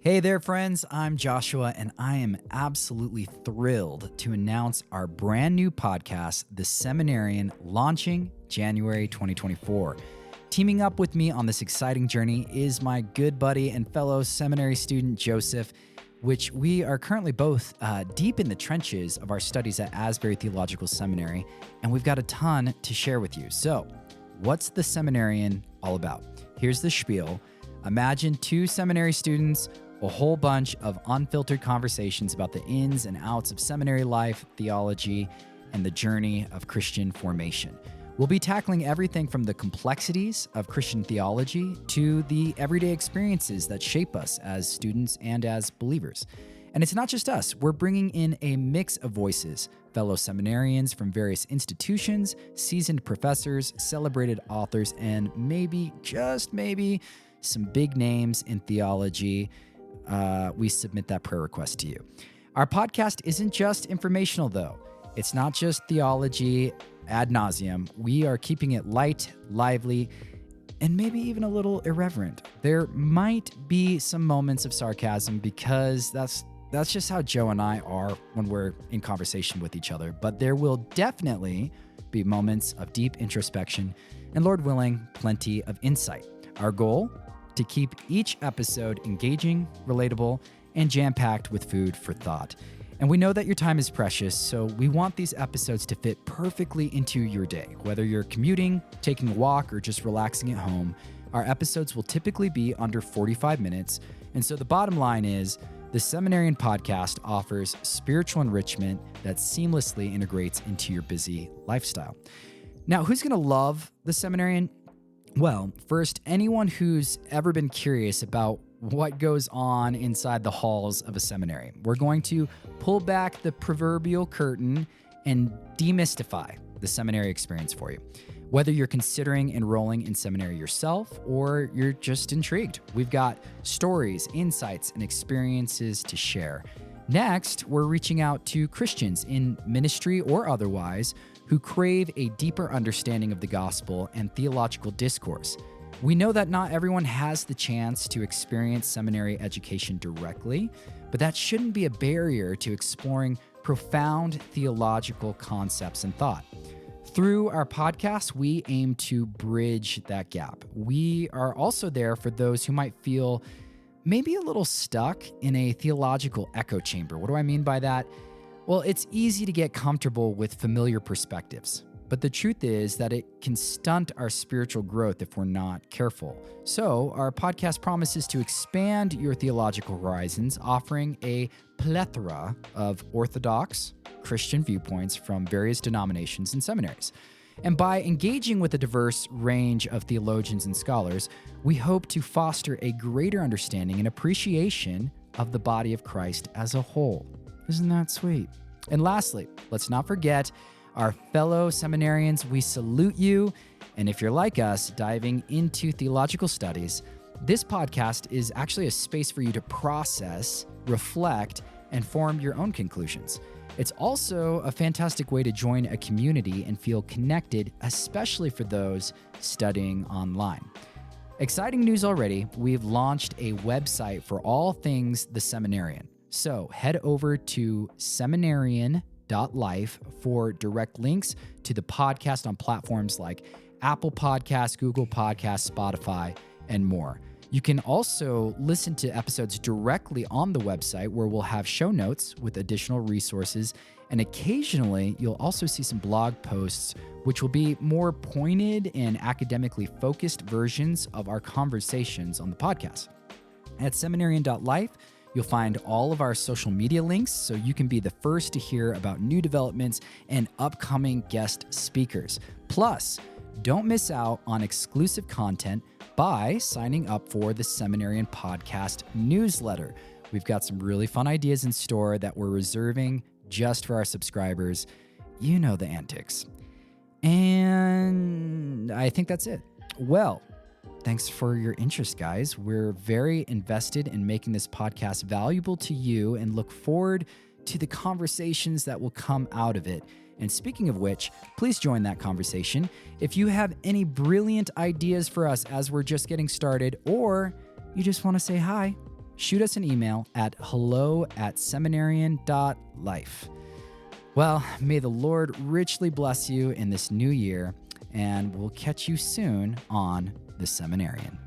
Hey there, friends. I'm Joshua, and I am absolutely thrilled to announce our brand new podcast, The Seminarian, launching January 2024. Teaming up with me on this exciting journey is my good buddy and fellow seminary student, Joseph, which we are currently both deep in the trenches of our studies at Asbury Theological Seminary, and we've got a ton to share with you. So, what's The Seminarian all about? Here's the spiel. Imagine two seminary students, a whole bunch of unfiltered conversations about the ins and outs of seminary life, theology, and the journey of Christian formation. We'll be tackling everything from the complexities of Christian theology to the everyday experiences that shape us as students and as believers. And it's not just us. We're bringing in a mix of voices, fellow seminarians from various institutions, seasoned professors, celebrated authors, and maybe, just maybe, some big names in theology. We submit that prayer request to you. Our podcast isn't just informational, though. It's not just theology ad nauseum. We are keeping it light, lively, and maybe even a little irreverent. There might be some moments of sarcasm because that's just how Joe and I are when we're in conversation with each other. But there will definitely be moments of deep introspection and, Lord willing, plenty of insight. Our goal? To keep each episode engaging, relatable, and jam-packed with food for thought. And we know that your time is precious, so we want these episodes to fit perfectly into your day. Whether you're commuting, taking a walk, or just relaxing at home, our episodes will typically be under 45 minutes. And so the bottom line is, the Seminarian podcast offers spiritual enrichment that seamlessly integrates into your busy lifestyle. Now, who's going to love the Seminarian? Well, first, anyone who's ever been curious about what goes on inside the halls of a seminary. We're going to pull back the proverbial curtain and demystify the seminary experience for you. Whether you're considering enrolling in seminary yourself or you're just intrigued, we've got stories, insights, and experiences to share. Next, we're reaching out to Christians in ministry or otherwise who crave a deeper understanding of the gospel and theological discourse. We know that not everyone has the chance to experience seminary education directly, but that shouldn't be a barrier to exploring profound theological concepts and thought. Through our podcast, we aim to bridge that gap. We are also there for those who might feel maybe a little stuck in a theological echo chamber. What do I mean by that? Well, it's easy to get comfortable with familiar perspectives, but the truth is that it can stunt our spiritual growth if we're not careful. So, our podcast promises to expand your theological horizons, offering a plethora of orthodox Christian viewpoints from various denominations and seminaries. And by engaging with a diverse range of theologians and scholars, we hope to foster a greater understanding and appreciation of the body of Christ as a whole. Isn't that sweet? And lastly, let's not forget our fellow seminarians. We salute you. And if you're like us, diving into theological studies, this podcast is actually a space for you to process, reflect, and form your own conclusions. It's also a fantastic way to join a community and feel connected, especially for those studying online. Exciting news already. We've launched a website for all things The Seminarian. So head over to seminarian.life for direct links to the podcast on platforms like Apple Podcasts, Google Podcasts, Spotify, and more. You can also listen to episodes directly on the website where we'll have show notes with additional resources. And occasionally, you'll also see some blog posts, which will be more pointed and academically focused versions of our conversations on the podcast. At seminarian.life, you'll find all of our social media links so you can be the first to hear about new developments and upcoming guest speakers. Plus, don't miss out on exclusive content by signing up for the Seminarian Podcast newsletter. We've got some really fun ideas in store that we're reserving just for our subscribers. You know the antics. And I think that's it. Well, thanks for your interest, guys. We're very invested in making this podcast valuable to you and look forward to the conversations that will come out of it. And speaking of which, please join that conversation. If you have any brilliant ideas for us as we're just getting started, or you just want to say hi, shoot us an email at hello@seminarian.life. Well, may the Lord richly bless you in this new year, and we'll catch you soon on The Seminarian.